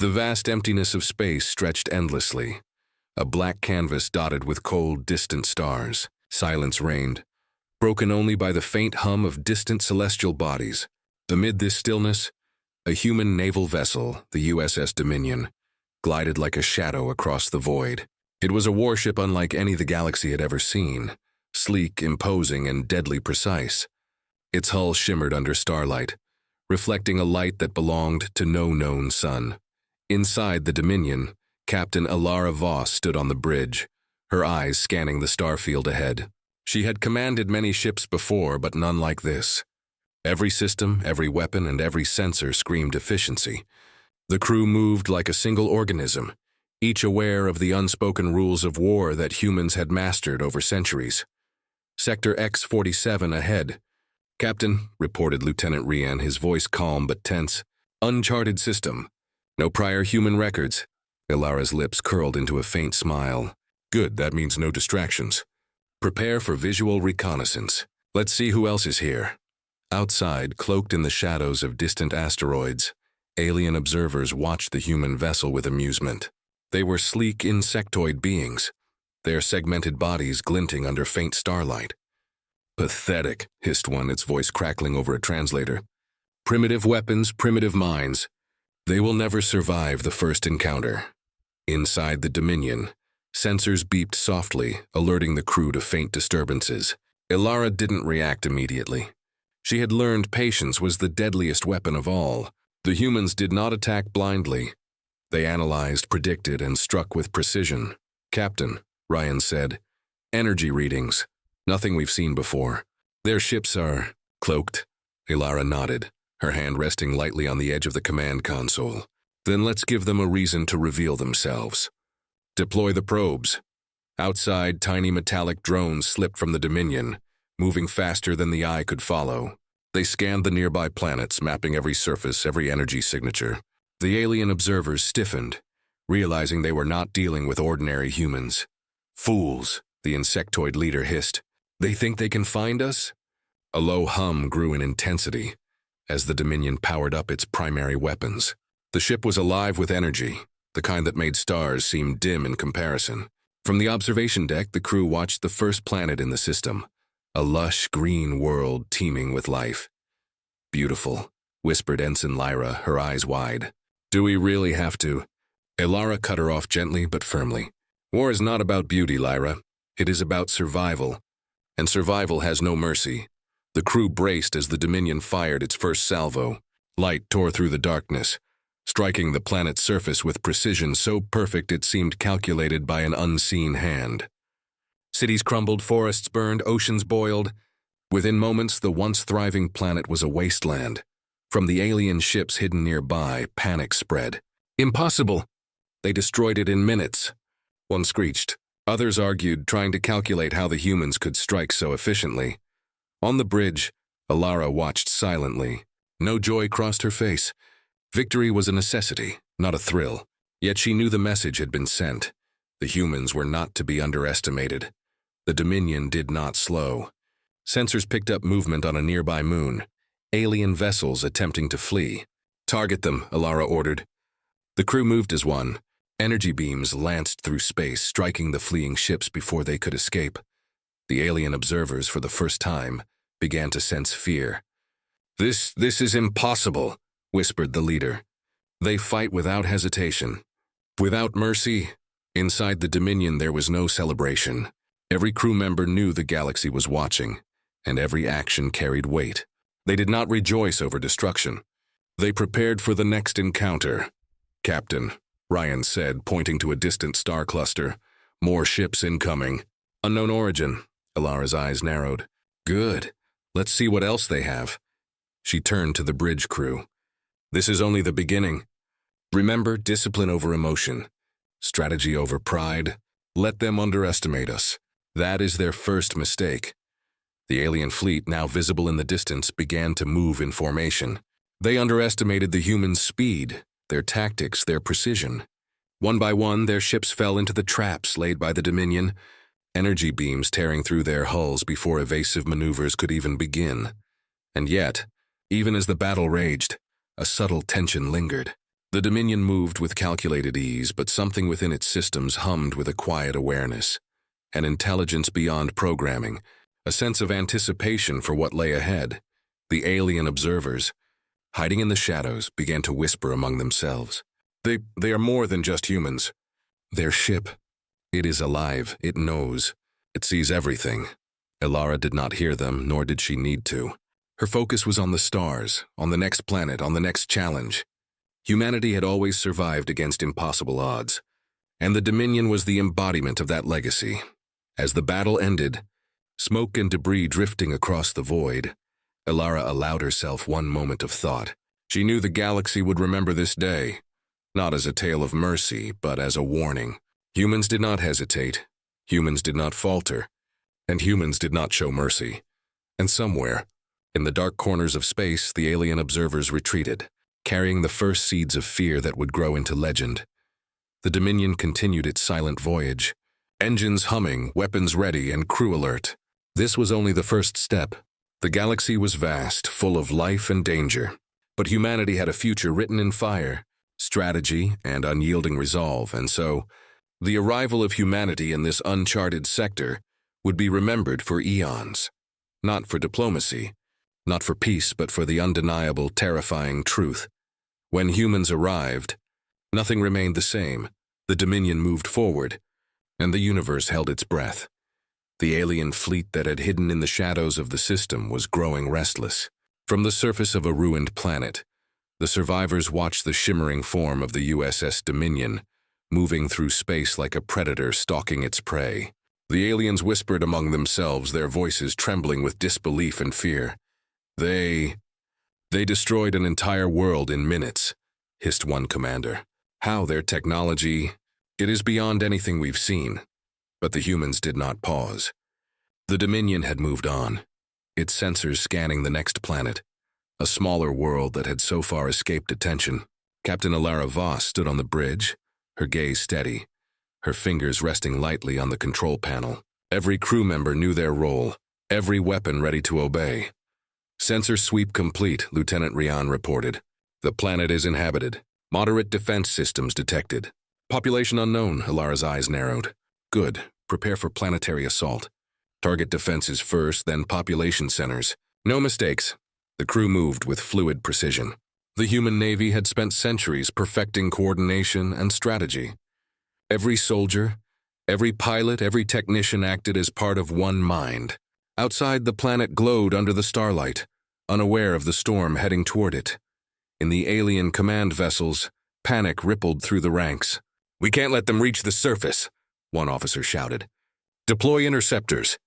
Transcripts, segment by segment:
The vast emptiness of space stretched endlessly, a black canvas dotted with cold, distant stars. Silence reigned, broken only by the faint hum of distant celestial bodies. Amid this stillness, a human naval vessel, the USS Dominion, glided like a shadow across the void. It was a warship unlike any the galaxy had ever seen, sleek, imposing, and deadly precise. Its hull shimmered under starlight, reflecting a light that belonged to no known sun. Inside the Dominion, Captain Alara Voss stood on the bridge, her eyes scanning the starfield ahead. She had commanded many ships before, but none like this. Every system, every weapon, and every sensor screamed efficiency. The crew moved like a single organism, each aware of the unspoken rules of war that humans had mastered over centuries. Sector X-47 ahead. "Captain," reported Lieutenant Rian, his voice calm but tense. "Uncharted system. No prior human records." Ilara's lips curled into a faint smile. "Good, that means no distractions. Prepare for visual reconnaissance. Let's see who else is here." Outside, cloaked in the shadows of distant asteroids, alien observers watched the human vessel with amusement. They were sleek insectoid beings, their segmented bodies glinting under faint starlight. "Pathetic," hissed one, its voice crackling over a translator. "Primitive weapons, primitive minds. They will never survive the first encounter." Inside the Dominion, sensors beeped softly, alerting the crew to faint disturbances. Ilara didn't react immediately. She had learned patience was the deadliest weapon of all. The humans did not attack blindly. They analyzed, predicted, and struck with precision. "Captain," Ryan said, "energy readings. Nothing we've seen before. Their ships are cloaked." Ilara nodded, her hand resting lightly on the edge of the command console. "Then let's give them a reason to reveal themselves. Deploy the probes." Outside, tiny metallic drones slipped from the Dominion, moving faster than the eye could follow. They scanned the nearby planets, mapping every surface, every energy signature. The alien observers stiffened, realizing they were not dealing with ordinary humans. "Fools," the insectoid leader hissed. "They think they can find us?" A low hum grew in intensity as the Dominion powered up its primary weapons. The ship was alive with energy, the kind that made stars seem dim in comparison. From the observation deck, the crew watched the first planet in the system, a lush green world teeming with life. "Beautiful," whispered Ensign Lyra, her eyes wide. "Do we really have to?" Ilara cut her off gently but firmly. "War is not about beauty, Lyra. It is about survival. And survival has no mercy." The crew braced as the Dominion fired its first salvo. Light tore through the darkness, striking the planet's surface with precision so perfect it seemed calculated by an unseen hand. Cities crumbled, forests burned, oceans boiled. Within moments, the once thriving planet was a wasteland. From the alien ships hidden nearby, panic spread. "Impossible!" They destroyed it in minutes. One screeched. Others argued, trying to calculate how the humans could strike so efficiently. On the bridge, Ilara watched silently. No joy crossed her face. Victory was a necessity, not a thrill. Yet she knew the message had been sent. The humans were not to be underestimated. The Dominion did not slow. Sensors picked up movement on a nearby moon, alien vessels attempting to flee. "Target them," Ilara ordered. The crew moved as one. Energy beams lanced through space, striking the fleeing ships before they could escape. The alien observers, for the first time, began to sense fear. This is impossible," whispered the leader. "They fight without hesitation, without mercy." Inside the Dominion there was no celebration. Every crew member knew the galaxy was watching, and every action carried weight. They did not rejoice over destruction. They prepared for the next encounter. "Captain," Ryan said, pointing to a distant star cluster. "More ships incoming." "Unknown origin." Ilara's eyes narrowed. "Good. Let's see what else they have." She turned to the bridge crew. "This is only the beginning. Remember, discipline over emotion. Strategy over pride. Let them underestimate us. That is their first mistake." The alien fleet, now visible in the distance, began to move in formation. They underestimated the humans' speed, their tactics, their precision. One by one, their ships fell into the traps laid by the Dominion, energy beams tearing through their hulls before evasive maneuvers could even begin. And yet, even as the battle raged, a subtle tension lingered. The Dominion moved with calculated ease, but something within its systems hummed with a quiet awareness, an intelligence beyond programming, a sense of anticipation for what lay ahead. The alien observers, hiding in the shadows, began to whisper among themselves. They are more than just humans. Their ship. It is alive. It knows. It sees everything. Elara did not hear them, nor did she need to. Her focus was on the stars, on the next planet, on the next challenge. Humanity had always survived against impossible odds, and the Dominion was the embodiment of that legacy. As the battle ended, smoke and debris drifting across the void, Elara allowed herself one moment of thought. She knew the galaxy would remember this day, not as a tale of mercy, but as a warning. Humans did not hesitate, humans did not falter, and humans did not show mercy. And somewhere, in the dark corners of space, the alien observers retreated, carrying the first seeds of fear that would grow into legend. The Dominion continued its silent voyage, engines humming, weapons ready, and crew alert. This was only the first step. The galaxy was vast, full of life and danger, but humanity had a future written in fire, strategy, and unyielding resolve, and so, the arrival of humanity in this uncharted sector would be remembered for eons. Not for diplomacy, not for peace, but for the undeniable, terrifying truth. When humans arrived, nothing remained the same. The Dominion moved forward, and the universe held its breath. The alien fleet that had hidden in the shadows of the system was growing restless. From the surface of a ruined planet, the survivors watched the shimmering form of the USS Dominion, moving through space like a predator stalking its prey. The aliens whispered among themselves, their voices trembling with disbelief and fear. They destroyed an entire world in minutes, hissed one commander. How their technology, it is beyond anything we've seen. But the humans did not pause. The Dominion had moved on, its sensors scanning the next planet, a smaller world that had so far escaped attention. Captain Elara Voss stood on the bridge, her gaze steady, her fingers resting lightly on the control panel. Every crew member knew their role, every weapon ready to obey. Sensor sweep complete, Lieutenant Rian reported. The planet is inhabited. Moderate defense systems detected. Population unknown, Elara's eyes narrowed. Good. Prepare for planetary assault. Target defenses first, then population centers. No mistakes. The crew moved with fluid precision. The human navy had spent centuries perfecting coordination and strategy. Every soldier, every pilot, every technician acted as part of one mind. Outside, the planet glowed under the starlight, unaware of the storm heading toward it. In the alien command vessels, panic rippled through the ranks. "We can't let them reach the surface," one officer shouted. "Deploy interceptors."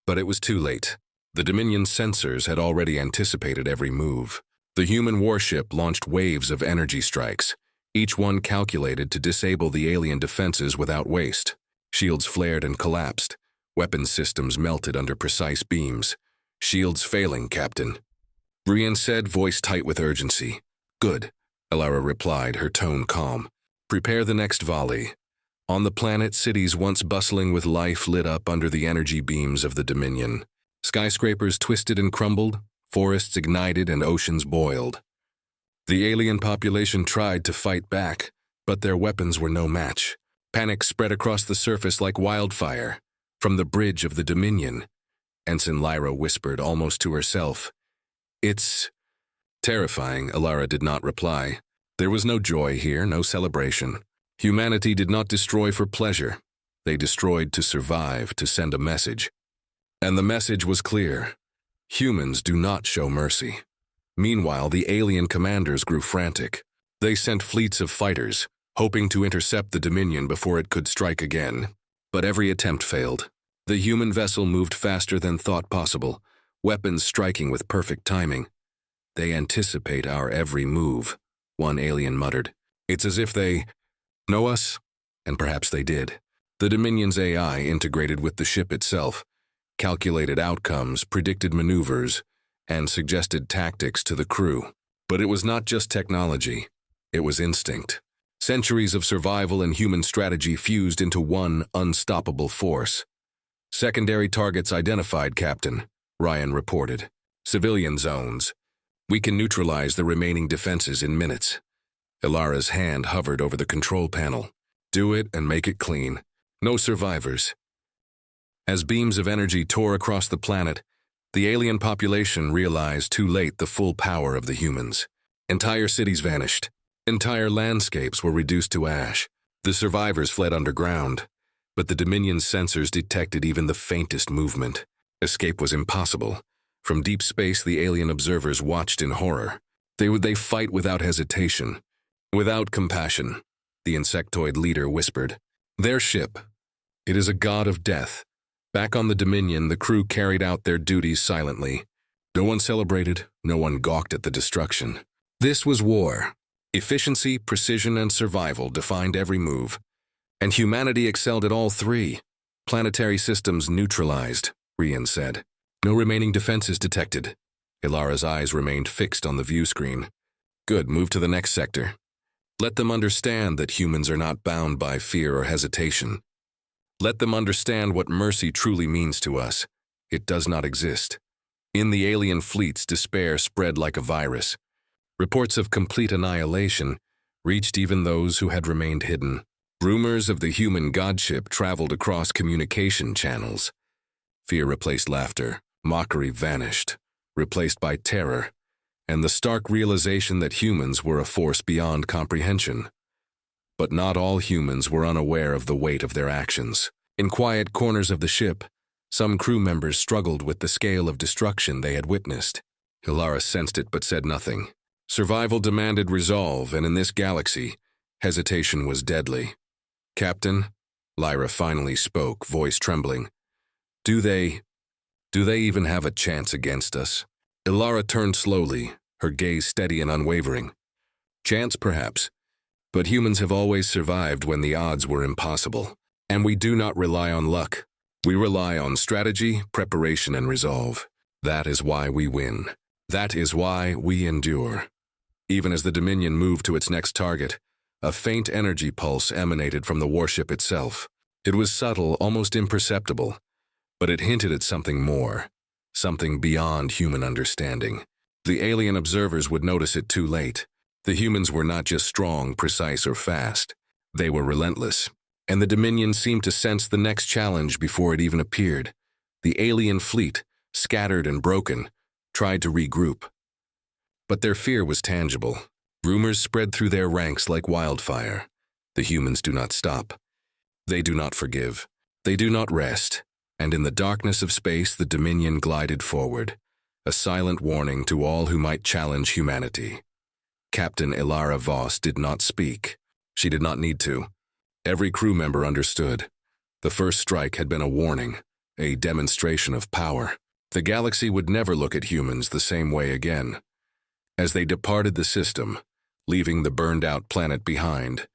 But it was too late. The Dominion sensors had already anticipated every move. The human warship launched waves of energy strikes, each one calculated to disable the alien defenses without waste. Shields flared and collapsed. Weapon systems melted under precise beams. "Shields failing, Captain," Brian said, voice tight with urgency. "Good," Elara replied, her tone calm. "Prepare the next volley." On the planet, cities once bustling with life lit up under the energy beams of the Dominion. Skyscrapers twisted and crumbled, forests ignited, and oceans boiled. The alien population tried to fight back, but their weapons were no match. Panic spread across the surface like wildfire. From the bridge of the Dominion, Ensign Lyra whispered almost to herself. "It's terrifying," Elara did not reply. There was no joy here, no celebration. Humanity did not destroy for pleasure. They destroyed to survive, to send a message. And the message was clear. Humans do not show mercy. Meanwhile, the alien commanders grew frantic. They sent fleets of fighters, hoping to intercept the Dominion before it could strike again. But every attempt failed. The human vessel moved faster than thought possible, weapons striking with perfect timing. "They anticipate our every move," one alien muttered. "It's as if they know us," and perhaps they did. The Dominion's AI integrated with the ship itself, calculated outcomes, predicted maneuvers, and suggested tactics to the crew. But it was not just technology, it was instinct. Centuries of survival and human strategy fused into one unstoppable force. "Secondary targets identified, Captain," Ryan reported. "Civilian zones. We can neutralize the remaining defenses in minutes." Ilara's hand hovered over the control panel. Do it and make it clean. No survivors. As beams of energy tore across the planet, the alien population realized too late the full power of the humans. Entire cities vanished. Entire landscapes were reduced to ash. The survivors fled underground, but the Dominion's sensors detected even the faintest movement. Escape was impossible. From deep space, the alien observers watched in horror. They fight without hesitation, without compassion, the insectoid leader whispered. Their ship. It is a god of death. Back on the Dominion, the crew carried out their duties silently. No one celebrated, no one gawked at the destruction. This was war. Efficiency, precision, and survival defined every move. And humanity excelled at all three. Planetary systems neutralized, Rian said. No remaining defenses detected. Ilara's eyes remained fixed on the view screen. Good, move to the next sector. Let them understand that humans are not bound by fear or hesitation. Let them understand what mercy truly means to us. It does not exist. In the alien fleets, despair spread like a virus. Reports of complete annihilation reached even those who had remained hidden. Rumors of the human godship traveled across communication channels. Fear replaced laughter. Mockery vanished, replaced by terror, and the stark realization that humans were a force beyond comprehension. But not all humans were unaware of the weight of their actions. In quiet corners of the ship, some crew members struggled with the scale of destruction they had witnessed. Ilara sensed it but said nothing. Survival demanded resolve, and in this galaxy, hesitation was deadly. Captain, Lyra finally spoke, voice trembling. Do they even have a chance against us? Ilara turned slowly, her gaze steady and unwavering. Chance, perhaps. But humans have always survived when the odds were impossible. And we do not rely on luck. We rely on strategy, preparation, and resolve. That is why we win. That is why we endure. Even as the Dominion moved to its next target, a faint energy pulse emanated from the warship itself. It was subtle, almost imperceptible, but it hinted at something more, something beyond human understanding. The alien observers would notice it too late. The humans were not just strong, precise, or fast. They were relentless, and the Dominion seemed to sense the next challenge before it even appeared. The alien fleet, scattered and broken, tried to regroup. But their fear was tangible. Rumors spread through their ranks like wildfire. The humans do not stop. They do not forgive. They do not rest. And in the darkness of space, the Dominion glided forward, a silent warning to all who might challenge humanity. Captain Ilara Voss did not speak. She did not need to. Every crew member understood. The first strike had been a warning, a demonstration of power. The galaxy would never look at humans the same way again. As they departed the system, leaving the burned-out planet behind,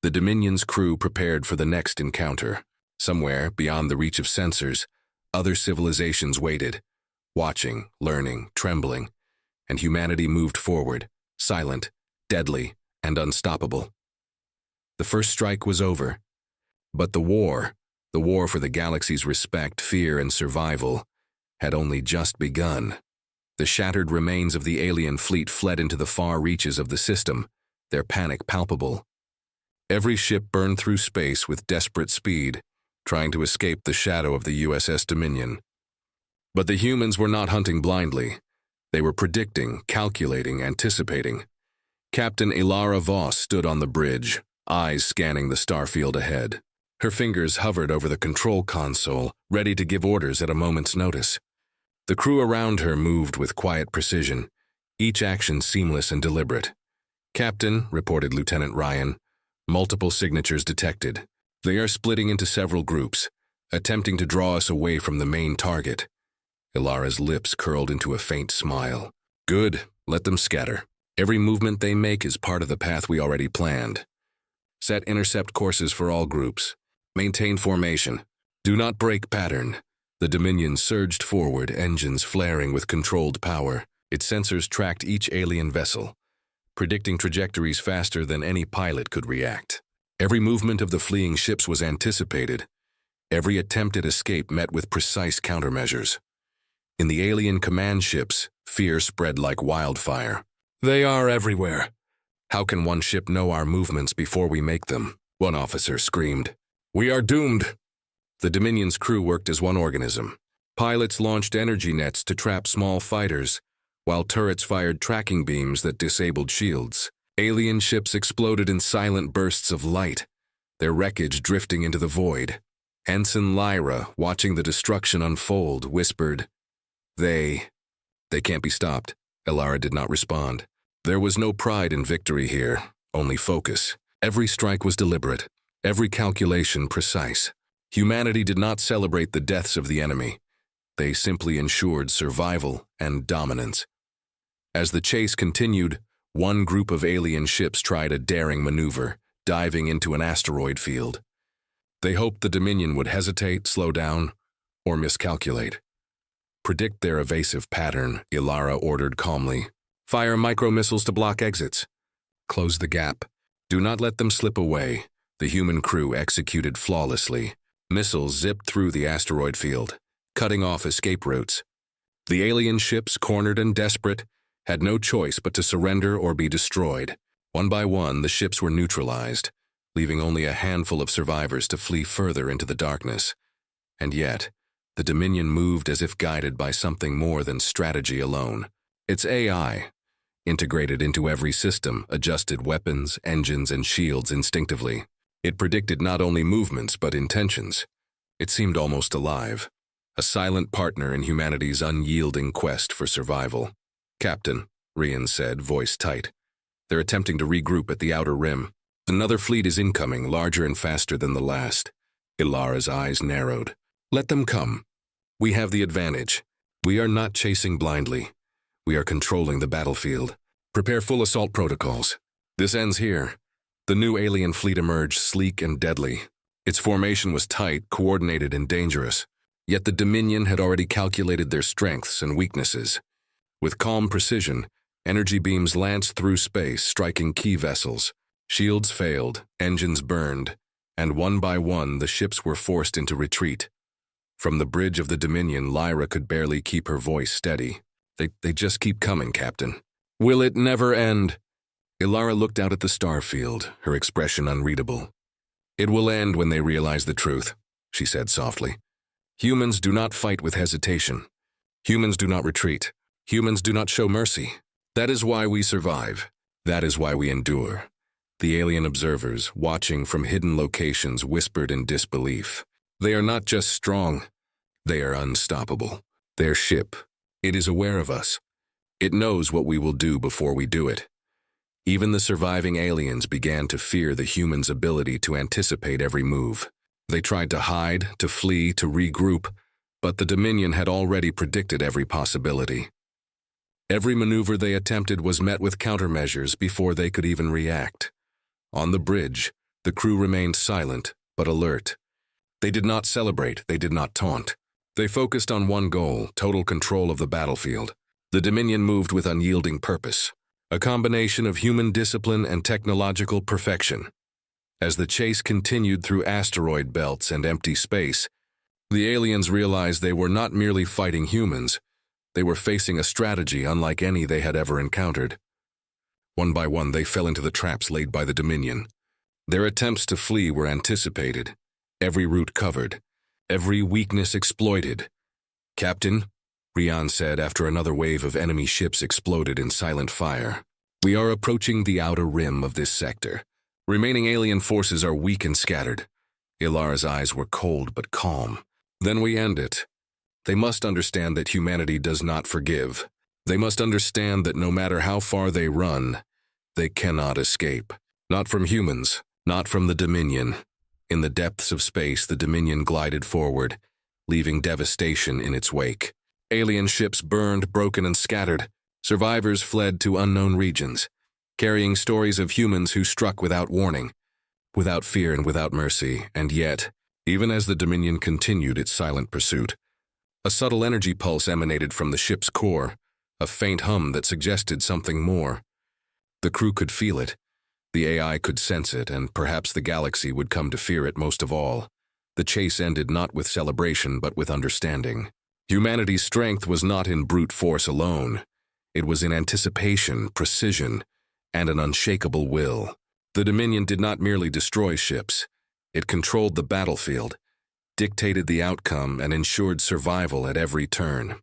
the Dominion's crew prepared for the next encounter. Somewhere, beyond the reach of sensors, other civilizations waited, watching, learning, trembling, and humanity moved forward, silent, deadly, and unstoppable. The first strike was over, but the war for the galaxy's respect, fear, and survival, had only just begun. The shattered remains of the alien fleet fled into the far reaches of the system, their panic palpable. Every ship burned through space with desperate speed, trying to escape the shadow of the USS Dominion. But the humans were not hunting blindly. They were predicting, calculating, anticipating. Captain Ilara Voss stood on the bridge, eyes scanning the starfield ahead. Her fingers hovered over the control console, ready to give orders at a moment's notice. The crew around her moved with quiet precision, each action seamless and deliberate. Captain, reported Lieutenant Ryan, multiple signatures detected. They are splitting into several groups, attempting to draw us away from the main target. Ilara's lips curled into a faint smile. Good, let them scatter. Every movement they make is part of the path we already planned. Set intercept courses for all groups. Maintain formation. Do not break pattern. The Dominion surged forward, engines flaring with controlled power. Its sensors tracked each alien vessel, predicting trajectories faster than any pilot could react. Every movement of the fleeing ships was anticipated. Every attempt at escape met with precise countermeasures. In the alien command ships, fear spread like wildfire. They are everywhere. How can one ship know our movements before we make them? One officer screamed. We are doomed. The Dominion's crew worked as one organism. Pilots launched energy nets to trap small fighters, while turrets fired tracking beams that disabled shields. Alien ships exploded in silent bursts of light, their wreckage drifting into the void. Ensign Lyra, watching the destruction unfold, whispered, They can't be stopped. Ilara did not respond. There was no pride in victory here, only focus. Every strike was deliberate, every calculation precise. Humanity did not celebrate the deaths of the enemy. They simply ensured survival and dominance. As the chase continued, one group of alien ships tried a daring maneuver, diving into an asteroid field. They hoped the Dominion would hesitate, slow down, or miscalculate. Predict their evasive pattern, Ilara ordered calmly. Fire micro-missiles to block exits. Close the gap. Do not let them slip away. The human crew executed flawlessly. Missiles zipped through the asteroid field, cutting off escape routes. The alien ships, cornered and desperate, had no choice but to surrender or be destroyed. One by one, the ships were neutralized, leaving only a handful of survivors to flee further into the darkness. And yet, the Dominion moved as if guided by something more than strategy alone. Its AI, integrated into every system, adjusted weapons, engines, and shields instinctively. It predicted not only movements but intentions. It seemed almost alive, a silent partner in humanity's unyielding quest for survival. Captain, Rian said, voice tight. They're attempting to regroup at the outer rim. Another fleet is incoming, larger and faster than the last. Ilara's eyes narrowed. Let them come. We have the advantage. We are not chasing blindly. We are controlling the battlefield. Prepare full assault protocols. This ends here. The new alien fleet emerged, sleek and deadly. Its formation was tight, coordinated, and dangerous. Yet the Dominion had already calculated their strengths and weaknesses. With calm precision, energy beams lanced through space, striking key vessels. Shields failed, engines burned, and one by one the ships were forced into retreat. From the bridge of the Dominion, Lyra could barely keep her voice steady. They just keep coming, Captain. Will it never end? Ilara looked out at the star field, her expression unreadable. It will end when they realize the truth, she said softly. Humans do not fight with hesitation. Humans do not retreat. Humans do not show mercy. That is why we survive. That is why we endure. The alien observers, watching from hidden locations, whispered in disbelief. They are not just strong. They are unstoppable. Their ship, it is aware of us. It knows what we will do before we do it. Even the surviving aliens began to fear the humans' ability to anticipate every move. They tried to hide, to flee, to regroup, but the Dominion had already predicted every possibility. Every maneuver they attempted was met with countermeasures before they could even react. On the bridge, the crew remained silent, but alert. They did not celebrate, they did not taunt. They focused on one goal, total control of the battlefield. The Dominion moved with unyielding purpose, a combination of human discipline and technological perfection. As the chase continued through asteroid belts and empty space, the aliens realized they were not merely fighting humans, they were facing a strategy unlike any they had ever encountered. One by one, they fell into the traps laid by the Dominion. Their attempts to flee were anticipated, every route covered, every weakness exploited. Captain, Rian said after another wave of enemy ships exploded in silent fire. We are approaching the outer rim of this sector. Remaining alien forces are weak and scattered. Ilara's eyes were cold but calm. Then we end it. They must understand that humanity does not forgive. They must understand that no matter how far they run, they cannot escape. Not from humans, not from the Dominion. In the depths of space, the Dominion glided forward, leaving devastation in its wake. Alien ships burned, broken, and scattered. Survivors fled to unknown regions, carrying stories of humans who struck without warning, without fear and without mercy. And yet, even as the Dominion continued its silent pursuit, a subtle energy pulse emanated from the ship's core, a faint hum that suggested something more. The crew could feel it, the AI could sense it, and perhaps the galaxy would come to fear it most of all. The chase ended not with celebration but with understanding. Humanity's strength was not in brute force alone. It was in anticipation, precision, and an unshakable will. The Dominion did not merely destroy ships. It controlled the battlefield, dictated the outcome, and ensured survival at every turn.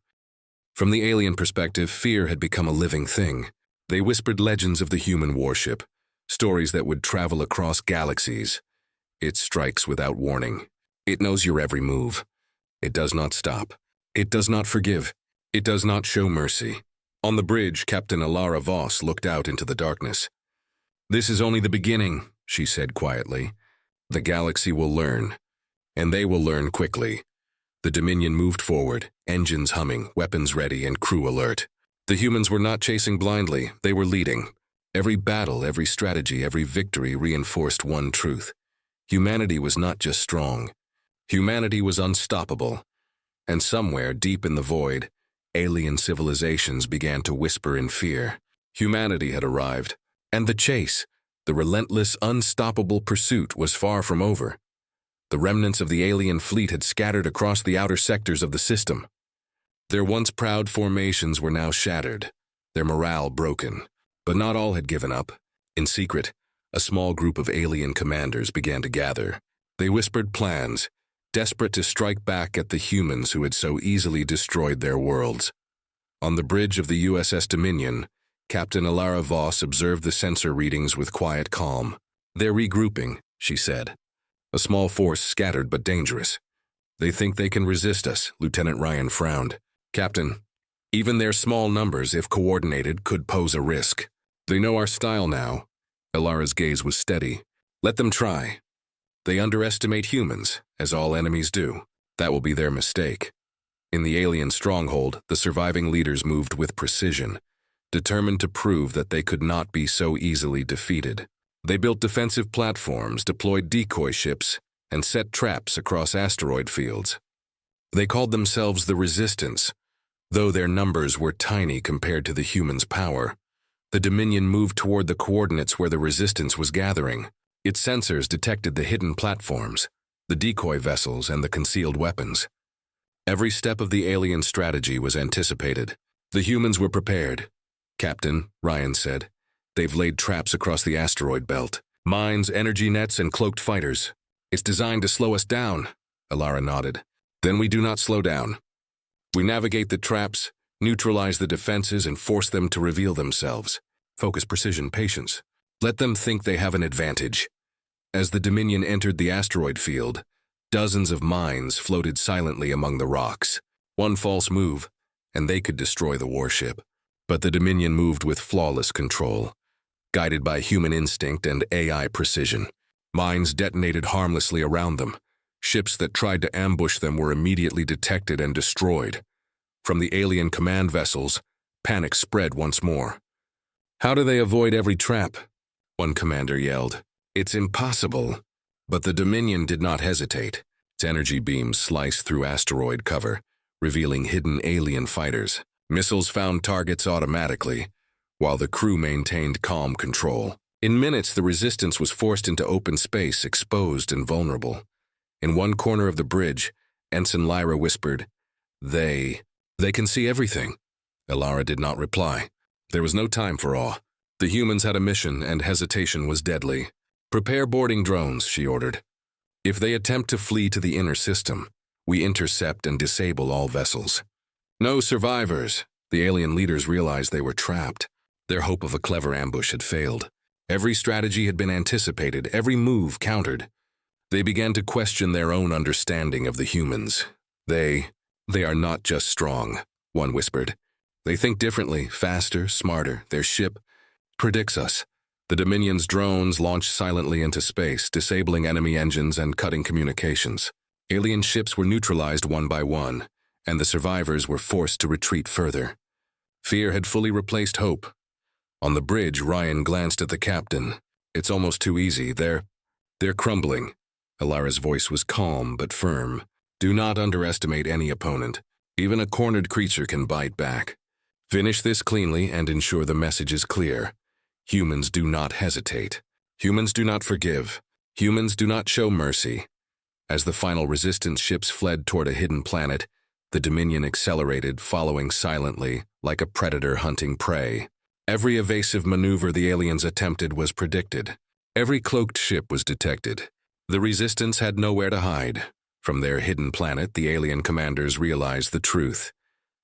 From the alien perspective, fear had become a living thing. They whispered legends of the human warship, stories that would travel across galaxies. It strikes without warning. It knows your every move. It does not stop. It does not forgive. It does not show mercy. On the bridge, Captain Alara Voss looked out into the darkness. "This is only the beginning," she said quietly. "The galaxy will learn, and they will learn quickly." The Dominion moved forward, engines humming, weapons ready, and crew alert. The humans were not chasing blindly, they were leading. Every battle, every strategy, every victory reinforced one truth. Humanity was not just strong. Humanity was unstoppable. And somewhere, deep in the void, alien civilizations began to whisper in fear. Humanity had arrived, and the chase, the relentless, unstoppable pursuit, was far from over. The remnants of the alien fleet had scattered across the outer sectors of the system. Their once proud formations were now shattered, their morale broken. But not all had given up. In secret, a small group of alien commanders began to gather. They whispered plans, desperate to strike back at the humans who had so easily destroyed their worlds. On the bridge of the USS Dominion, Captain Alara Voss observed the sensor readings with quiet calm. "They're regrouping," she said. "A small force, scattered but dangerous. They think they can resist us," Lieutenant Ryan frowned. "Captain, even their small numbers, if coordinated, could pose a risk. They know our style now." Alara's gaze was steady. "Let them try. They underestimate humans, as all enemies do. That will be their mistake." In the alien stronghold, the surviving leaders moved with precision, determined to prove that they could not be so easily defeated. They built defensive platforms, deployed decoy ships, and set traps across asteroid fields. They called themselves the Resistance, though their numbers were tiny compared to the humans' power. The Dominion moved toward the coordinates where the Resistance was gathering. Its sensors detected the hidden platforms, the decoy vessels, and the concealed weapons. Every step of the alien strategy was anticipated. The humans were prepared. "Captain," Ryan said, "they've laid traps across the asteroid belt. Mines, energy nets, and cloaked fighters. It's designed to slow us down." Alara nodded. "Then we do not slow down. We navigate the traps, neutralize the defenses, and force them to reveal themselves. Focus, precision, patience. Let them think they have an advantage." As the Dominion entered the asteroid field, dozens of mines floated silently among the rocks. One false move, and they could destroy the warship. But the Dominion moved with flawless control, guided by human instinct and AI precision. Mines detonated harmlessly around them. Ships that tried to ambush them were immediately detected and destroyed. From the alien command vessels, panic spread once more. "How do they avoid every trap?" one commander yelled. "It's impossible." But the Dominion did not hesitate. Its energy beams sliced through asteroid cover, revealing hidden alien fighters. Missiles found targets automatically, while the crew maintained calm control. In minutes, the Resistance was forced into open space, exposed and vulnerable. In one corner of the bridge, Ensign Lyra whispered, They can see everything." Alara did not reply. There was no time for awe. The humans had a mission, and hesitation was deadly. "Prepare boarding drones," she ordered. "If they attempt to flee to the inner system, we intercept and disable all vessels." No survivors. The alien leaders realized they were trapped. Their hope of a clever ambush had failed. Every strategy had been anticipated, every move countered. They began to question their own understanding of the humans. They are not just strong," one whispered. "They think differently, faster, smarter. Their ship predicts us." The Dominion's drones launched silently into space, disabling enemy engines and cutting communications. Alien ships were neutralized one by one, and the survivors were forced to retreat further. Fear had fully replaced hope. On the bridge, Ryan glanced at the captain. "It's almost too easy. They're crumbling." Alara's voice was calm but firm. "Do not underestimate any opponent. Even a cornered creature can bite back. Finish this cleanly and ensure the message is clear. Humans do not hesitate. Humans do not forgive. Humans do not show mercy." As the final Resistance ships fled toward a hidden planet, the Dominion accelerated, following silently, like a predator hunting prey. Every evasive maneuver the aliens attempted was predicted. Every cloaked ship was detected. The resistance had nowhere to hide. From their hidden planet, the alien commanders realized the truth.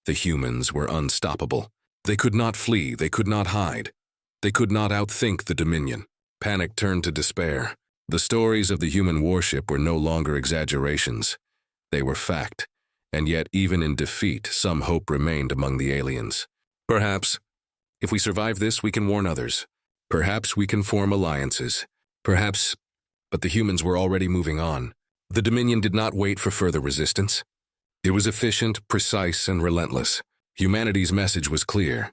The humans were unstoppable. They could not flee, they could not hide. They could not outthink the Dominion. Panic turned to despair. The stories of the human warship were no longer exaggerations. They were fact. And yet, even in defeat, some hope remained among the aliens. Perhaps, if we survive this, we can warn others. Perhaps we can form alliances. Perhaps, but the humans were already moving on. The Dominion did not wait for further resistance. It was efficient, precise, and relentless. Humanity's message was clear.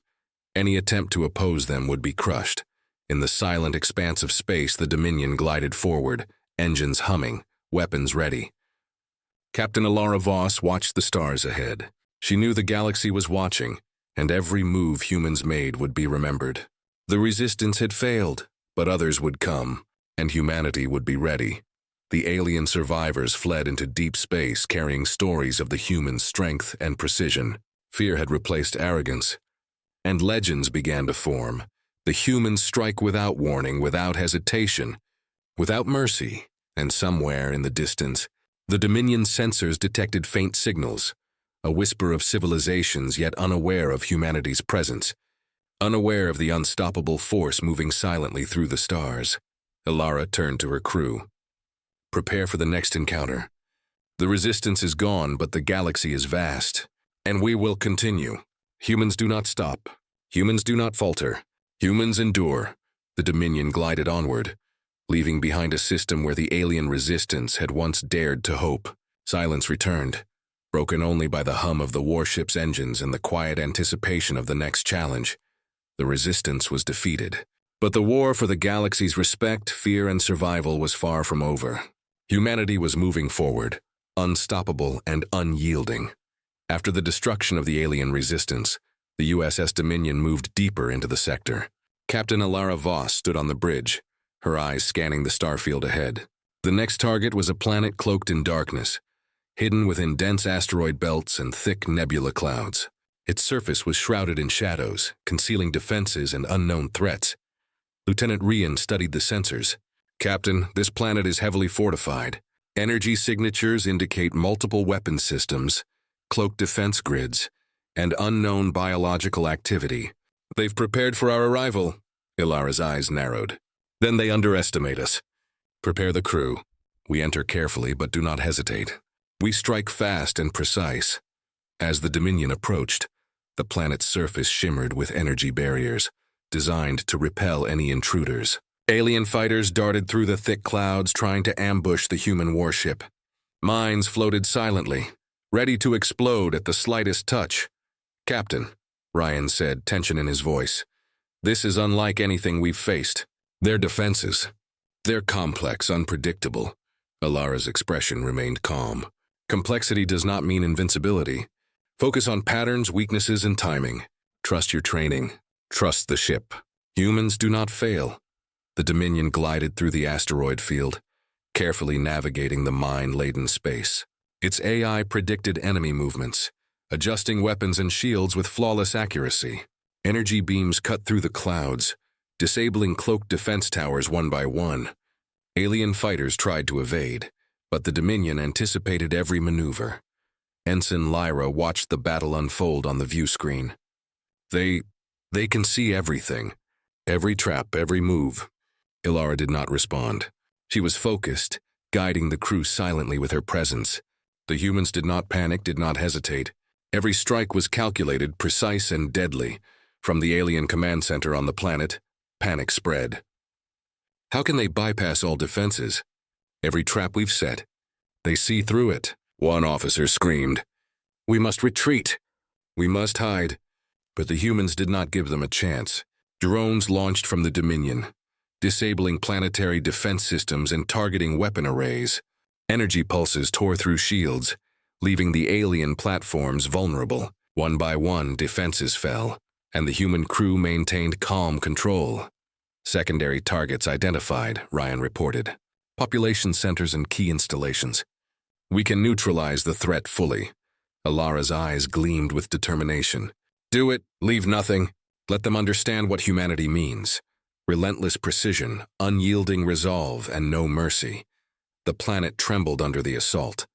Any attempt to oppose them would be crushed. In the silent expanse of space, the Dominion glided forward, engines humming, weapons ready. Captain Alara Voss watched the stars ahead. She knew the galaxy was watching, and every move humans made would be remembered. The resistance had failed, but others would come, and humanity would be ready. The alien survivors fled into deep space carrying stories of the human strength and precision. Fear had replaced arrogance, and legends began to form. The humans strike without warning, without hesitation, without mercy, and somewhere in the distance, the Dominion sensors detected faint signals, a whisper of civilizations yet unaware of humanity's presence, unaware of the unstoppable force moving silently through the stars. Alara turned to her crew. Prepare for the next encounter. The resistance is gone, but the galaxy is vast, and we will continue. Humans do not stop. Humans do not falter. Humans endure. The Dominion glided onward, leaving behind a system where the alien resistance had once dared to hope. Silence returned, broken only by the hum of the warship's engines and the quiet anticipation of the next challenge. The resistance was defeated, but the war for the galaxy's respect, fear, and survival was far from over. Humanity was moving forward, unstoppable and unyielding. After the destruction of the alien resistance, the USS Dominion moved deeper into the sector. Captain Alara Voss stood on the bridge, her eyes scanning the starfield ahead. The next target was a planet cloaked in darkness, hidden within dense asteroid belts and thick nebula clouds. Its surface was shrouded in shadows, concealing defenses and unknown threats. Lieutenant Rian studied the sensors. Captain, this planet is heavily fortified. Energy signatures indicate multiple weapon systems, cloaked defense grids, and unknown biological activity. They've prepared for our arrival. Ilara's eyes narrowed. Then they underestimate us. Prepare the crew. We enter carefully, but do not hesitate. We strike fast and precise. As the Dominion approached, the planet's surface shimmered with energy barriers, designed to repel any intruders. Alien fighters darted through the thick clouds, trying to ambush the human warship. Mines floated silently, ready to explode at the slightest touch. Captain, Ryan said, tension in his voice. This is unlike anything we've faced. Their defenses. They're complex, unpredictable. Alara's expression remained calm. Complexity does not mean invincibility. Focus on patterns, weaknesses, and timing. Trust your training. Trust the ship. Humans do not fail. The Dominion glided through the asteroid field, carefully navigating the mine-laden space. Its AI predicted enemy movements, adjusting weapons and shields with flawless accuracy. Energy beams cut through the clouds, disabling cloaked defense towers one by one. Alien fighters tried to evade, but the Dominion anticipated every maneuver. Ensign Lyra watched the battle unfold on the view screen. They can see everything. Every trap, every move. Ilara did not respond. She was focused, guiding the crew silently with her presence. The humans did not panic, did not hesitate. Every strike was calculated, precise, and deadly. From the alien command center on the planet, panic spread. How can they bypass all defenses? Every trap we've set. They see through it. One officer screamed. We must retreat. We must hide. But the humans did not give them a chance. Drones launched from the Dominion, disabling planetary defense systems and targeting weapon arrays. Energy pulses tore through shields, leaving the alien platforms vulnerable. One by one, defenses fell, and the human crew maintained calm control. Secondary targets identified, Ryan reported. Population centers and key installations. We can neutralize the threat fully. Alara's eyes gleamed with determination. Do it, leave nothing. Let them understand what humanity means. Relentless precision, unyielding resolve, and no mercy. The planet trembled under the assault.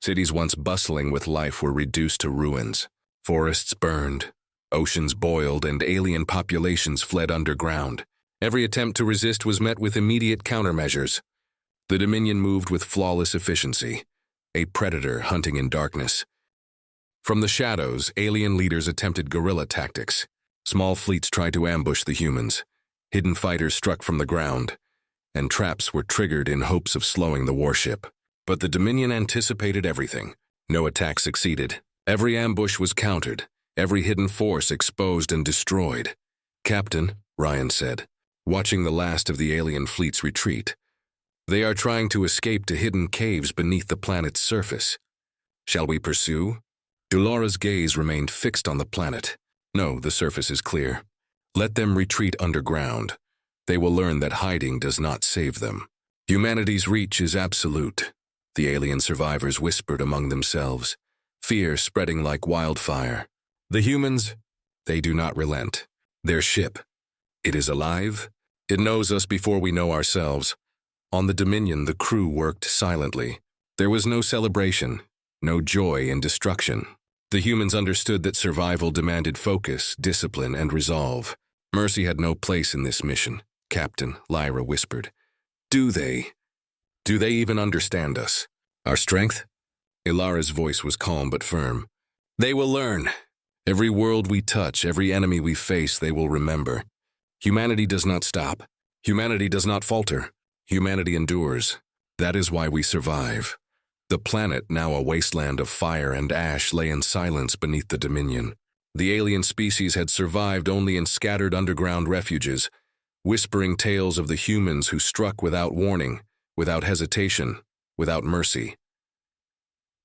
Cities once bustling with life were reduced to ruins. Forests burned, oceans boiled, and alien populations fled underground. Every attempt to resist was met with immediate countermeasures. The Dominion moved with flawless efficiency, a predator hunting in darkness. From the shadows, alien leaders attempted guerrilla tactics. Small fleets tried to ambush the humans. Hidden fighters struck from the ground, and traps were triggered in hopes of slowing the warship. But the Dominion anticipated everything. No attack succeeded. Every ambush was countered, every hidden force exposed and destroyed. "Captain," Ryan said, watching the last of the alien fleet's retreat, "they are trying to escape to hidden caves beneath the planet's surface. Shall we pursue?" Elara's gaze remained fixed on the planet. "No, the surface is clear. Let them retreat underground. They will learn that hiding does not save them. Humanity's reach is absolute," the alien survivors whispered among themselves, fear spreading like wildfire. "The humans, they do not relent. Their ship, it is alive. It knows us before we know ourselves." On the Dominion, the crew worked silently. There was no celebration, no joy in destruction. The humans understood that survival demanded focus, discipline, and resolve. "Mercy had no place in this mission," Captain Lyra whispered. Do they even understand us? Our strength?" Ilara's voice was calm but firm. "They will learn. Every world we touch, every enemy we face, they will remember. Humanity does not stop. Humanity does not falter. Humanity endures. That is why we survive." The planet, now a wasteland of fire and ash, lay in silence beneath the Dominion. The alien species had survived only in scattered underground refuges, whispering tales of the humans who struck without warning, without hesitation, without mercy.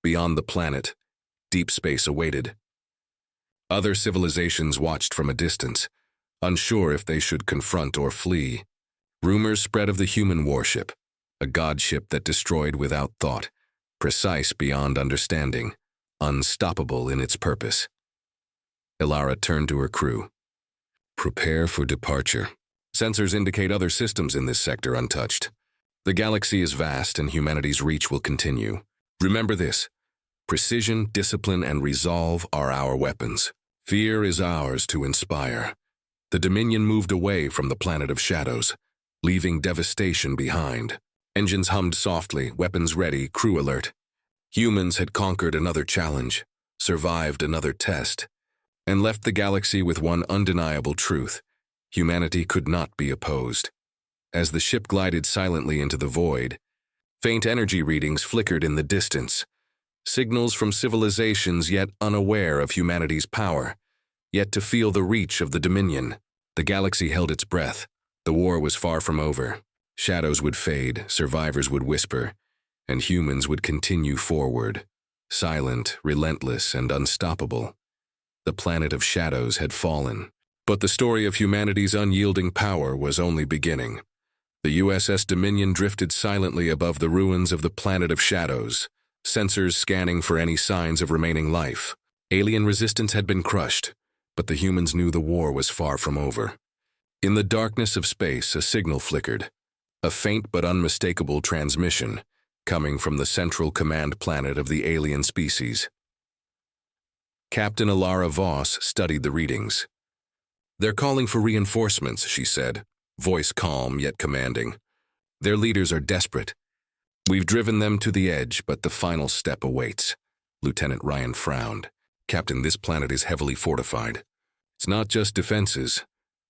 Beyond the planet, deep space awaited. Other civilizations watched from a distance, unsure if they should confront or flee. Rumors spread of the human warship, a godship that destroyed without thought, precise beyond understanding, unstoppable in its purpose. Ilara turned to her crew. "Prepare for departure. Sensors indicate other systems in this sector untouched. The galaxy is vast and humanity's reach will continue. Remember this: precision, discipline, and resolve are our weapons. Fear is ours to inspire." The Dominion moved away from the planet of shadows, leaving devastation behind. Engines hummed softly, weapons ready, crew alert. Humans had conquered another challenge, survived another test, and left the galaxy with one undeniable truth: humanity could not be opposed. As the ship glided silently into the void, faint energy readings flickered in the distance, signals from civilizations yet unaware of humanity's power, yet to feel the reach of the Dominion. The galaxy held its breath. The war was far from over. Shadows would fade, survivors would whisper, and humans would continue forward, silent, relentless, and unstoppable. The planet of shadows had fallen. But the story of humanity's unyielding power was only beginning. The USS Dominion drifted silently above the ruins of the planet of shadows, sensors scanning for any signs of remaining life. Alien resistance had been crushed, but the humans knew the war was far from over. In the darkness of space, a signal flickered, a faint but unmistakable transmission, coming from the central command planet of the alien species. Captain Ilara Voss studied the readings. "They're calling for reinforcements," she said, voice calm yet commanding. "Their leaders are desperate. We've driven them to the edge, but the final step awaits." Lieutenant Ryan frowned. "Captain, this planet is heavily fortified. It's not just defenses.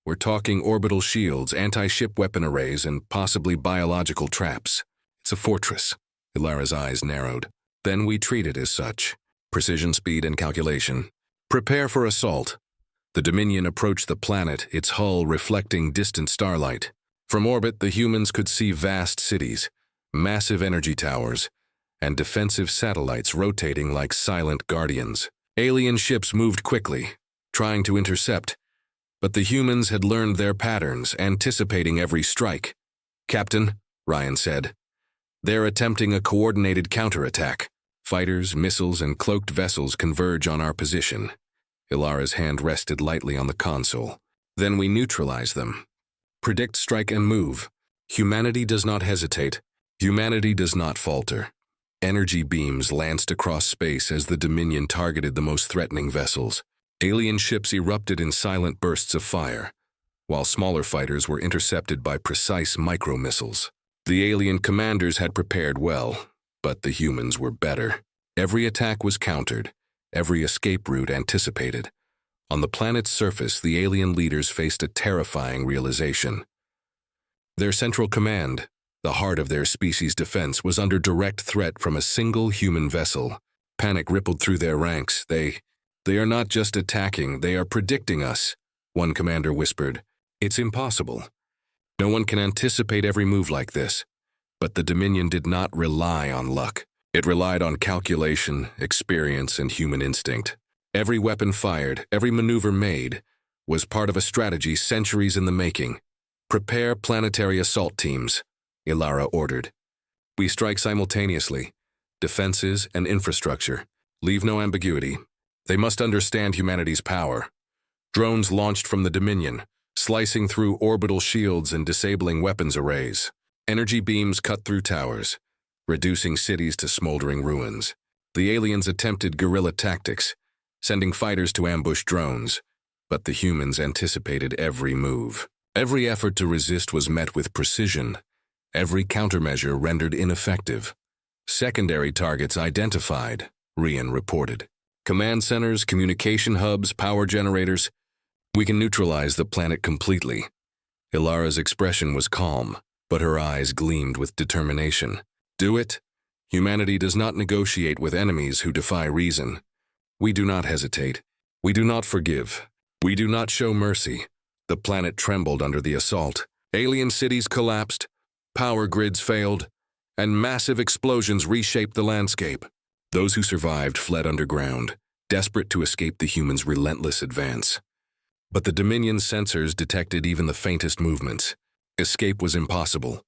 We're talking orbital shields, anti-ship weapon arrays, and possibly biological traps. It's a fortress." Ilara's eyes narrowed. "Then we treat it as such. Precision, speed, and calculation. Prepare for assault." The Dominion approached the planet, its hull reflecting distant starlight. From orbit, the humans could see vast cities, massive energy towers, and defensive satellites rotating like silent guardians. Alien ships moved quickly, trying to intercept, but the humans had learned their patterns, anticipating every strike. "Captain," Ryan said, "they're attempting a coordinated counterattack. Fighters, missiles, and cloaked vessels converge on our position." Ilara's hand rested lightly on the console. Then we neutralize them. Predict, strike, and move. Humanity does not hesitate. Humanity does not falter. Energy beams lanced across space as the Dominion targeted the most threatening vessels. Alien ships erupted in silent bursts of fire, while smaller fighters were intercepted by precise micro-missiles. The alien commanders had prepared well, but the humans were better. Every attack was countered, every escape route anticipated. On the planet's surface, the alien leaders faced a terrifying realization. Their central command, the heart of their species' defense, was under direct threat from a single human vessel. Panic rippled through their ranks. They are not just attacking, they are predicting us, one commander whispered. It's impossible. No one can anticipate every move like this. But the Dominion did not rely on luck. It relied on calculation, experience, and human instinct. Every weapon fired, every maneuver made, was part of a strategy centuries in the making. Prepare planetary assault teams, Ilara ordered. We strike simultaneously. Defenses and infrastructure. Leave no ambiguity. They must understand humanity's power. Drones launched from the Dominion, slicing through orbital shields and disabling weapons arrays. Energy beams cut through towers, reducing cities to smoldering ruins. The aliens attempted guerrilla tactics, sending fighters to ambush drones, but the humans anticipated every move. Every effort to resist was met with precision, every countermeasure rendered ineffective. Secondary targets identified, Rian reported. Command centers, communication hubs, power generators. We can neutralize the planet completely. Ilara's expression was calm, but her eyes gleamed with determination. Do it? Humanity does not negotiate with enemies who defy reason. We do not hesitate. We do not forgive. We do not show mercy. The planet trembled under the assault. Alien cities collapsed, power grids failed, and massive explosions reshaped the landscape. Those who survived fled underground, desperate to escape the humans' relentless advance. But the Dominion's sensors detected even the faintest movements. Escape was impossible.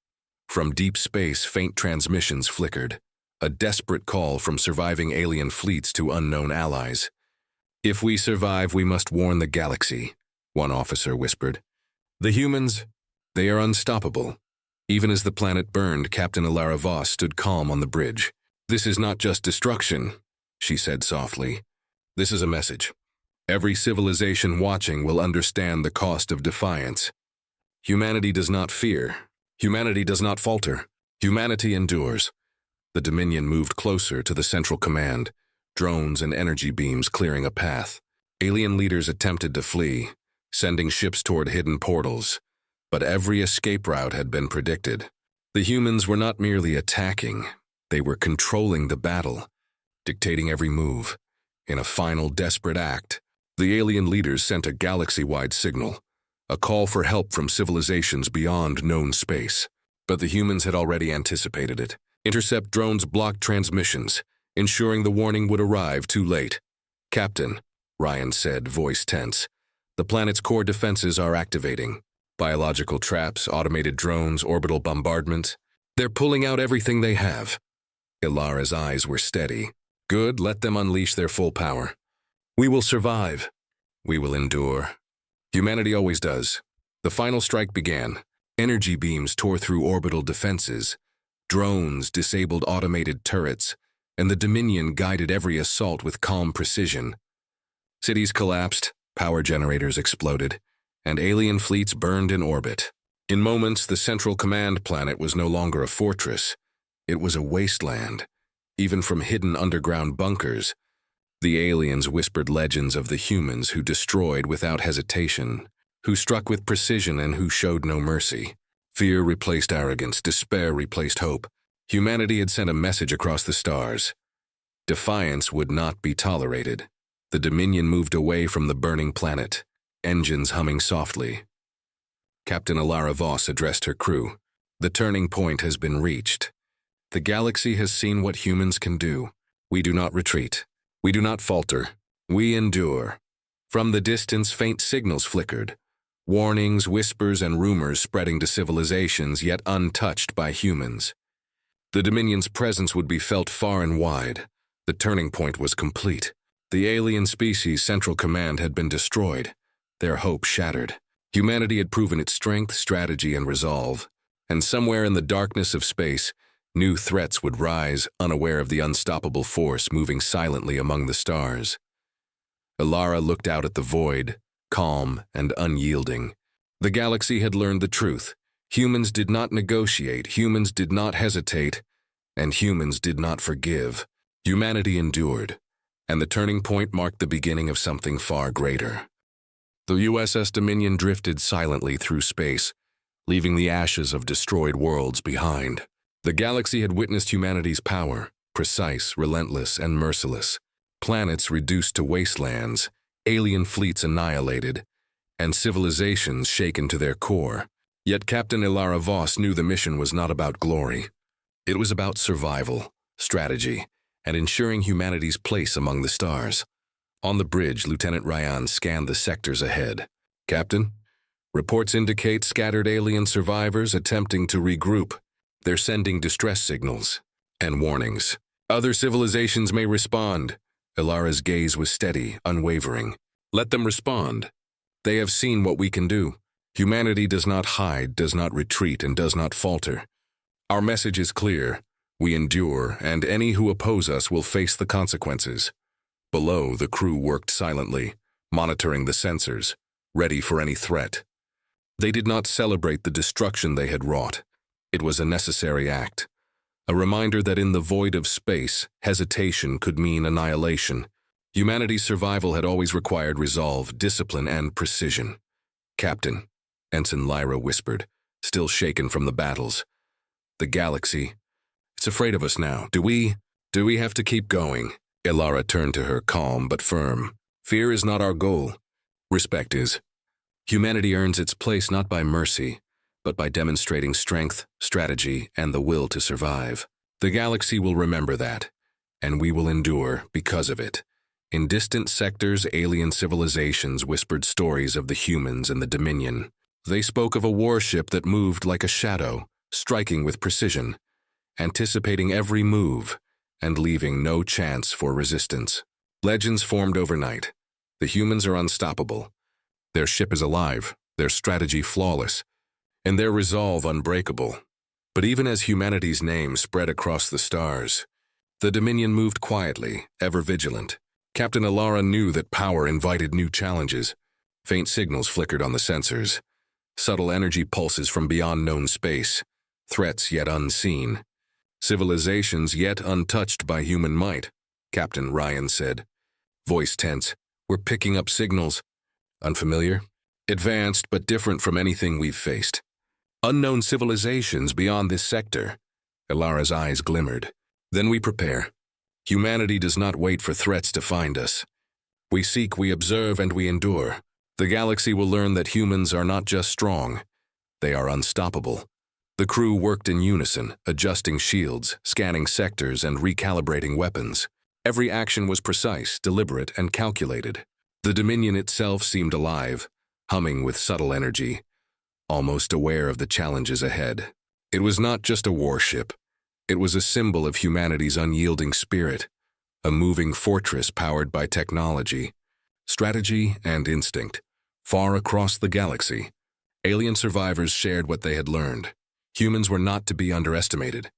From deep space, faint transmissions flickered, a desperate call from surviving alien fleets to unknown allies. If we survive, we must warn the galaxy, one officer whispered. The humans, they are unstoppable. Even as the planet burned, Captain Ilara Voss stood calm on the bridge. This is not just destruction, she said softly. This is a message. Every civilization watching will understand the cost of defiance. Humanity does not fear. Humanity does not falter. Humanity endures. The Dominion moved closer to the central command, drones and energy beams clearing a path. Alien leaders attempted to flee, sending ships toward hidden portals, but every escape route had been predicted. The humans were not merely attacking, they were controlling the battle, dictating every move. In a final desperate act, the alien leaders sent a galaxy-wide signal, a call for help from civilizations beyond known space. But the humans had already anticipated it. Intercept drones blocked transmissions, ensuring the warning would arrive too late. Captain, Ryan said, voice tense, the planet's core defenses are activating. Biological traps, automated drones, orbital bombardment. They're pulling out everything they have. Ilara's eyes were steady. Good, let them unleash their full power. We will survive. We will endure. Humanity always does. The final strike began. Energy beams tore through orbital defenses. Drones disabled automated turrets, and the Dominion guided every assault with calm precision. Cities collapsed, power generators exploded, and alien fleets burned in orbit. In moments, the central command planet was no longer a fortress. It was a wasteland, even from hidden underground bunkers. The aliens whispered legends of the humans who destroyed without hesitation, who struck with precision and who showed no mercy. Fear replaced arrogance, despair replaced hope. Humanity had sent a message across the stars. Defiance would not be tolerated. The Dominion moved away from the burning planet, engines humming softly. Captain Ilara Voss addressed her crew. The turning point has been reached. The galaxy has seen what humans can do. We do not retreat. We do not falter. We endure. From the distance, faint signals flickered. Warnings, whispers, and rumors spreading to civilizations yet untouched by humans. The Dominion's presence would be felt far and wide. The turning point was complete. The alien species' central command had been destroyed, their hope shattered. Humanity had proven its strength, strategy, and resolve, and somewhere in the darkness of space, new threats would rise, unaware of the unstoppable force moving silently among the stars. Ilara looked out at the void, calm and unyielding. The galaxy had learned the truth. Humans did not negotiate, humans did not hesitate, and humans did not forgive. Humanity endured, and the turning point marked the beginning of something far greater. The USS Dominion drifted silently through space, leaving the ashes of destroyed worlds behind. The galaxy had witnessed humanity's power, precise, relentless, and merciless. Planets reduced to wastelands, alien fleets annihilated, and civilizations shaken to their core. Yet Captain Ilara Voss knew the mission was not about glory. It was about survival, strategy, and ensuring humanity's place among the stars. On the bridge, Lieutenant Ryan scanned the sectors ahead. "Captain, reports indicate scattered alien survivors attempting to regroup. They're sending distress signals and warnings. Other civilizations may respond." Ilara's gaze was steady, unwavering. "Let them respond. They have seen what we can do. Humanity does not hide, does not retreat, and does not falter. Our message is clear. We endure, and any who oppose us will face the consequences." Below, the crew worked silently, monitoring the sensors, ready for any threat. They did not celebrate the destruction they had wrought. It was a necessary act, a reminder that in the void of space, hesitation could mean annihilation. Humanity's survival had always required resolve, discipline, and precision. "Captain," Ensign Lyra whispered, still shaken from the battles. "The galaxy, it's afraid of us now. Do we have to keep going?" Ilara turned to her, calm but firm. "Fear is not our goal. Respect is. Humanity earns its place not by mercy, but by demonstrating strength, strategy, and the will to survive. The galaxy will remember that, and we will endure because of it." In distant sectors, alien civilizations whispered stories of the humans and the Dominion. They spoke of a warship that moved like a shadow, striking with precision, anticipating every move, and leaving no chance for resistance. Legends formed overnight. The humans are unstoppable. Their ship is alive, their strategy flawless, and their resolve unbreakable. But even as humanity's name spread across the stars, the Dominion moved quietly, ever vigilant. Captain Ilara knew that power invited new challenges. Faint signals flickered on the sensors. Subtle energy pulses from beyond known space. Threats yet unseen. Civilizations yet untouched by human might, Captain Ryan said. Voice tense. "We're picking up signals. Unfamiliar, advanced but different from anything we've faced. Unknown civilizations beyond this sector." Ilara's eyes glimmered. "Then we prepare. Humanity does not wait for threats to find us. We seek, we observe, and we endure. The galaxy will learn that humans are not just strong, they are unstoppable." The crew worked in unison, adjusting shields, scanning sectors, and recalibrating weapons. Every action was precise, deliberate, and calculated. The Dominion itself seemed alive, humming with subtle energy, almost aware of the challenges ahead. It was not just a warship. It was a symbol of humanity's unyielding spirit, a moving fortress powered by technology, strategy, and instinct. Far across the galaxy, alien survivors shared what they had learned. Humans were not to be underestimated.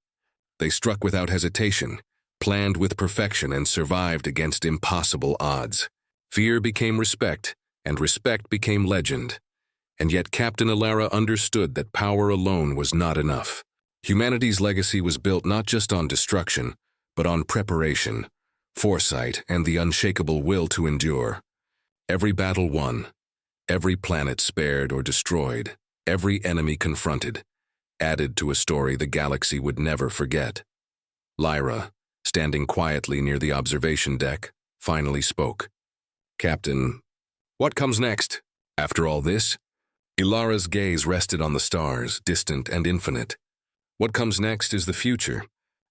They struck without hesitation, planned with perfection, and survived against impossible odds. Fear became respect, and respect became legend. And yet Captain Ilara understood that power alone was not enough. Humanity's legacy was built not just on destruction, but on preparation, foresight, and the unshakable will to endure. Every battle won, every planet spared or destroyed, every enemy confronted, added to a story the galaxy would never forget. Lyra, standing quietly near the observation deck, finally spoke. "Captain, what comes next? After all this?" Ilara's gaze rested on the stars, distant and infinite. "What comes next is the future.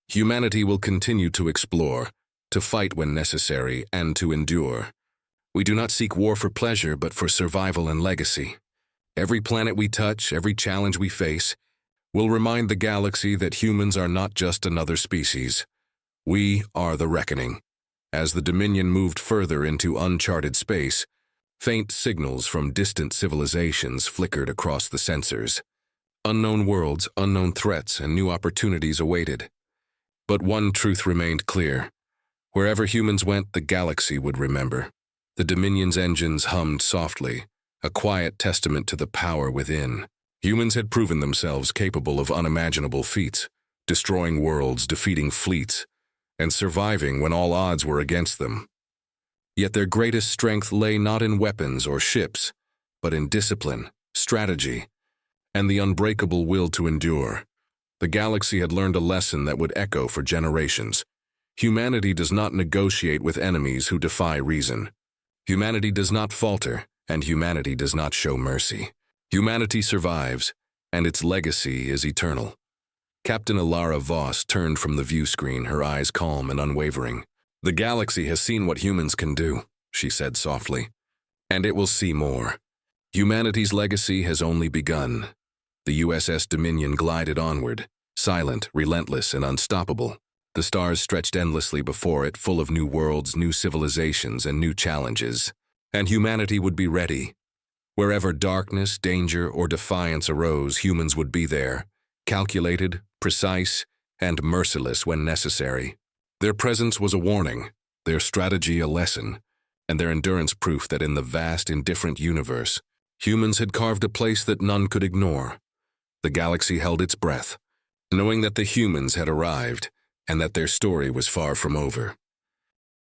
Humanity will continue to explore, to fight when necessary, and to endure. We do not seek war for pleasure, but for survival and legacy. Every planet we touch, every challenge we face, will remind the galaxy that humans are not just another species. We are the reckoning." As the Dominion moved further into uncharted space, Faint signals from distant civilizations flickered across the sensors. Unknown worlds, unknown threats, and new opportunities awaited. But one truth remained clear. Wherever humans went, the galaxy would remember. The Dominion's engines hummed softly, a quiet testament to the power within. Humans had proven themselves capable of unimaginable feats, destroying worlds, defeating fleets, and surviving when all odds were against them. Yet their greatest strength lay not in weapons or ships, but in discipline, strategy, and the unbreakable will to endure. The galaxy had learned a lesson that would echo for generations. Humanity does not negotiate with enemies who defy reason. Humanity does not falter, and humanity does not show mercy. Humanity survives, and its legacy is eternal. Captain Alara Voss turned from the view screen, her eyes calm and unwavering. "The galaxy has seen what humans can do," she said softly, "and it will see more. Humanity's legacy has only begun." The USS Dominion glided onward, silent, relentless, and unstoppable. The stars stretched endlessly before it, full of new worlds, new civilizations, and new challenges. And humanity would be ready. Wherever darkness, danger, or defiance arose, humans would be there, calculated, precise, and merciless when necessary. Their presence was a warning, their strategy a lesson, and their endurance proof that in the vast, indifferent universe, humans had carved a place that none could ignore. The galaxy held its breath, knowing that the humans had arrived, and that their story was far from over.